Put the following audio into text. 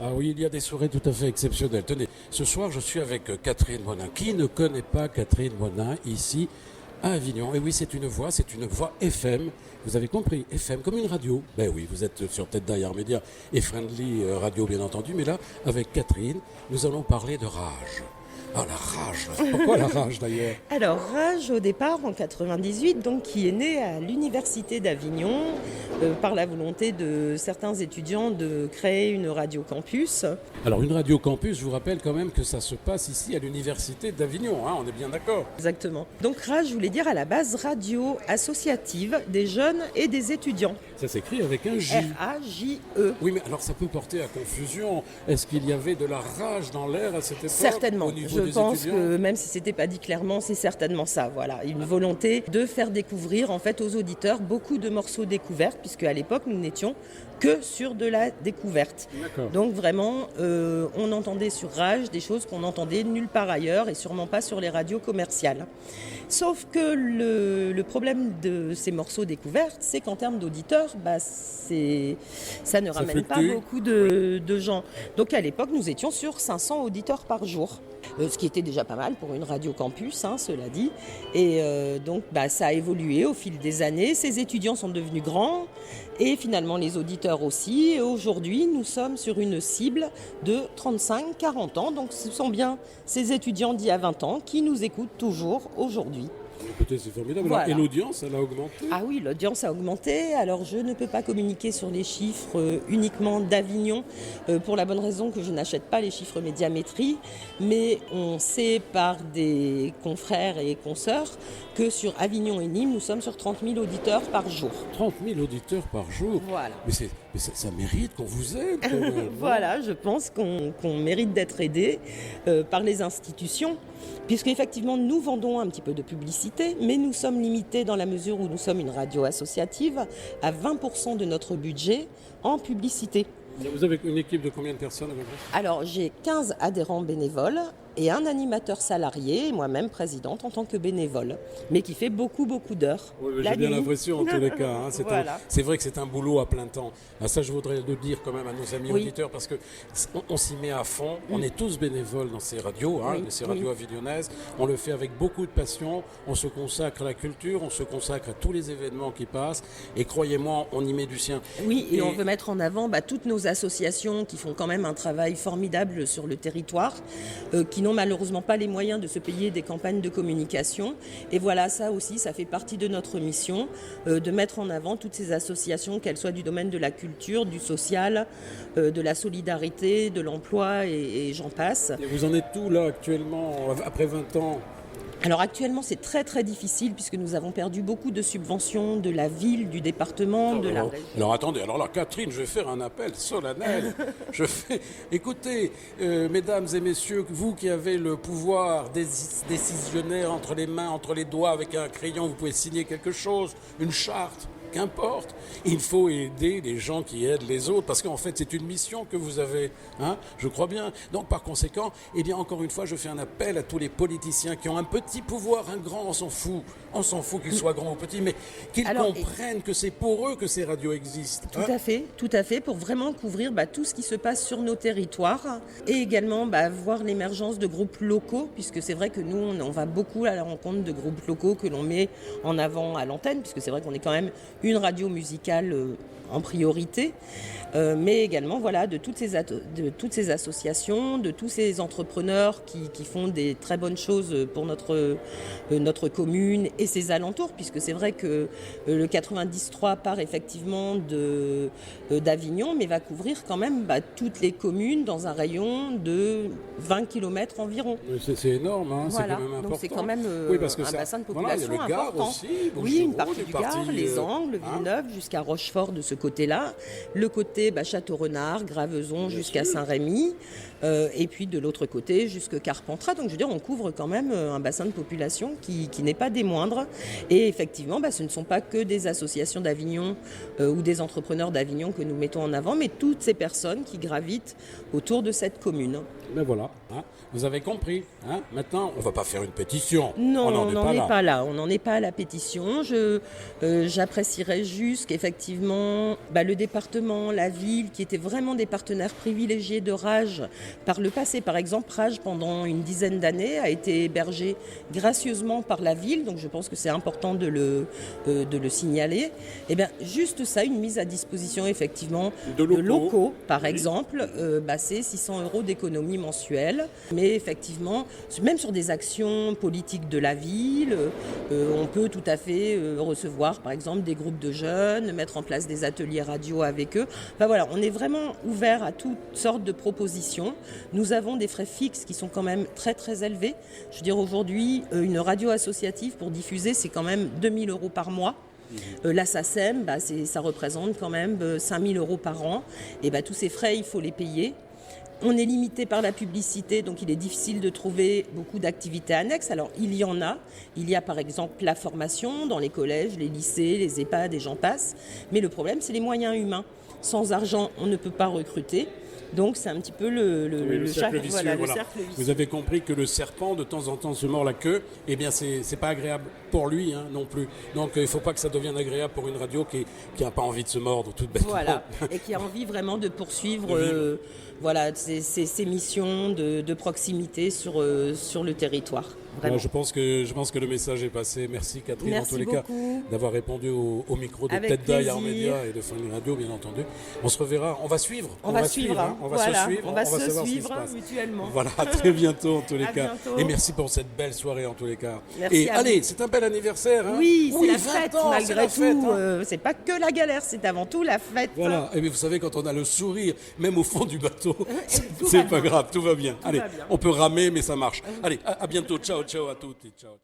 Ah oui, il y a des soirées tout à fait exceptionnelles. Tenez, ce soir, je suis avec Catherine Monin. Qui ne connaît pas Catherine Monin ici à Avignon? Et oui, c'est une voix FM. Vous avez compris, FM comme une radio. Ben oui, vous êtes sur Tête Derrière Média et Friendly Radio, bien entendu. Mais là, avec Catherine, nous allons parler de rage. Ah, la rage. Pourquoi la rage d'ailleurs? Alors, Rage, au départ, en 98, donc, qui est né à l'Université d'Avignon par la volonté de certains étudiants de créer une radio campus. Alors, une radio campus, je vous rappelle quand même que ça se passe ici à l'Université d'Avignon, hein, on est bien d'accord. Exactement. Donc, Rage voulait dire à la base radio associative des jeunes et des étudiants. Ça s'écrit avec un J. R-A-J-E. Oui, mais alors ça peut porter à confusion. Est-ce qu'il y avait de la rage dans l'air à cette époque? Certainement. Au niveau Je des pense étudiants que même si c'était pas dit clairement, c'est certainement ça. Voilà, une volonté de faire découvrir en fait aux auditeurs beaucoup de morceaux découverts, puisque à l'époque nous n'étions que sur de la découverte. D'accord. Donc vraiment, on entendait sur Rage des choses qu'on entendait nulle part ailleurs et sûrement pas sur les radios commerciales. Sauf que le problème de ces morceaux découverts, c'est qu'en termes d'auditeurs, ça ne ramène pas fluctue. beaucoup de gens. Donc à l'époque, nous étions sur 500 auditeurs par jour. Ce qui était déjà pas mal pour une radio campus, hein, cela dit. Et donc ça a évolué au fil des années. Ces étudiants sont devenus grands et finalement les auditeurs aussi. Et aujourd'hui, nous sommes sur une cible de 35-40 ans. Donc ce sont bien ces étudiants d'il y a 20 ans qui nous écoutent toujours aujourd'hui. Écoutez, c'est formidable. Voilà. Alors, et l'audience, elle a augmenté? Ah oui, l'audience a augmenté. Alors je ne peux pas communiquer sur les chiffres uniquement d'Avignon pour la bonne raison que je n'achète pas les chiffres médiamétrie, mais on sait par des confrères et consoeurs que sur Avignon et Nîmes, nous sommes sur 30 000 auditeurs par jour. 30 000 auditeurs par jour. Voilà. Mais ça mérite qu'on vous aide quand même. Voilà, je pense qu'on mérite d'être aidé par les institutions, puisque effectivement nous vendons un petit peu de publicité, mais nous sommes limités dans la mesure où nous sommes une radio associative à 20% de notre budget en publicité. Vous avez une équipe de combien de personnes avec vous? Alors j'ai 15 adhérents bénévoles et un animateur salarié, et moi-même présidente en tant que bénévole, mais qui fait beaucoup d'heures. Oui, j'ai bien l'impression en tous les cas. Hein. Voilà. C'est vrai que c'est un boulot à plein temps. Ah, ça, je voudrais le dire quand même à nos amis Oui. auditeurs parce qu'on s'y met à fond. On est tous bénévoles dans ces radios, hein, Oui, ces radios avignonnaises. On le fait avec beaucoup de passion. On se consacre à la culture, on se consacre à tous les événements qui passent. Et croyez-moi, on y met du sien. Oui, et on veut mettre en avant toutes nos associations qui font quand même un travail formidable sur le territoire, qui n'ont malheureusement pas les moyens de se payer des campagnes de communication. Et voilà, ça aussi, ça fait partie de notre mission, de mettre en avant toutes ces associations, qu'elles soient du domaine de la culture, du social, de la solidarité, de l'emploi et j'en passe. Et vous en êtes où là actuellement, après 20 ans? Alors actuellement c'est très difficile puisque nous avons perdu beaucoup de subventions de la ville, du département, de la région. Alors attendez, alors là Catherine, je vais faire un appel solennel. Écoutez, mesdames et messieurs, vous qui avez le pouvoir décisionnaire entre les mains, entre les doigts avec un crayon, vous pouvez signer quelque chose, une charte. Qu'importe, il faut aider les gens qui aident les autres, parce qu'en fait c'est une mission que vous avez, hein, je crois bien. Donc par conséquent, eh bien encore une fois, je fais un appel à tous les politiciens qui ont un petit pouvoir, un grand, on s'en fout qu'ils soient grands ou petits, mais qu'ils comprennent que c'est pour eux que ces radios existent. Tout à fait, pour vraiment couvrir tout ce qui se passe sur nos territoires et également voir l'émergence de groupes locaux, puisque c'est vrai que nous on va beaucoup à la rencontre de groupes locaux que l'on met en avant à l'antenne, puisque c'est vrai qu'on est quand même une radio musicale en priorité, mais également de toutes ces associations, de tous ces entrepreneurs qui font des très bonnes choses pour notre commune et ses alentours, puisque c'est vrai que le 93 part effectivement d'Avignon, mais va couvrir quand même toutes les communes dans un rayon de 20 km environ. C'est énorme, hein, voilà. C'est quand même important. Donc c'est quand même un bassin de population il y a le Gard important. aussi, Oui, une partie du Gard, les Angles, Villeneuve, jusqu'à Rochefort de ce côté-là. Le côté Château-Renard, Graveson jusqu'à Saint-Rémy. Et puis de l'autre côté jusqu'à Carpentras. Donc je veux dire, on couvre quand même un bassin de population qui n'est pas des moindres. Et effectivement, ce ne sont pas que des associations d'Avignon ou des entrepreneurs d'Avignon que nous mettons en avant, mais toutes ces personnes qui gravitent autour de cette commune. Ben voilà, hein, vous avez compris. Hein, maintenant, on ne va pas faire une pétition. Non, on n'en est pas là. On n'en est pas à la pétition. J'apprécierais juste qu'effectivement effectivement, le département, la ville, qui étaient vraiment des partenaires privilégiés de Rage par le passé. Par exemple, Rage, pendant une dizaine d'années, a été hébergé gracieusement par la ville, donc je pense que c'est important de le signaler. Et bien, juste ça, une mise à disposition, effectivement, de locaux, par exemple, c'est 600 € d'économie mensuelle. Mais effectivement, même sur des actions politiques de la ville, on peut tout à fait recevoir, par exemple, des groupes de jeunes, mettre en place des ateliers radio avec eux. Voilà, on est vraiment ouvert à toutes sortes de propositions. Nous avons des frais fixes qui sont quand même très très élevés. Je veux dire, aujourd'hui, une radio associative pour diffuser, c'est quand même 2 000 € par mois. La SACEM, ça représente quand même 5 000 € par an. Et tous ces frais, il faut les payer. On est limité par la publicité, donc il est difficile de trouver beaucoup d'activités annexes. Alors il y en a. Il y a par exemple la formation dans les collèges, les lycées, les EHPAD et j'en passe. Mais le problème, c'est les moyens humains. Sans argent, on ne peut pas recruter. Donc c'est un petit peu le cercle vicieux. Le cercle vicieux. Vous avez compris que le serpent, de temps en temps, se mord la queue. Eh bien, c'est pas agréable pour lui non plus. Donc il ne faut pas que ça devienne agréable pour une radio qui n'a pas envie de se mordre toute bêtement. Voilà, et qui a envie vraiment de poursuivre ces missions de proximité sur le territoire. Ouais, je pense que le message est passé. Merci Catherine, Merci en tous les beaucoup. cas, d'avoir répondu au micro de Avec Tête d'Ail plaisir. Art Média et de Funny Radio, bien entendu. On se reverra, on va suivre. On va suivre, hein. On va se suivre, on va se savoir ce qui se suivre passe. mutuellement. Voilà, à très bientôt en tous les À cas. bientôt. Et merci pour cette belle soirée en tous les cas. Merci et à allez, vous. c'est un bel anniversaire. Hein. Oui, c'est la 20 fête ans, malgré c'est la tout. fête, hein. C'est pas que la galère, c'est avant tout la fête. Voilà, et bien, vous savez, quand on a le sourire, même au fond du bateau, Tout c'est va pas bien. grave, tout va bien. Allez, va bien. on peut ramer, mais ça marche. Allez, à bientôt, ciao à toutes et ciao.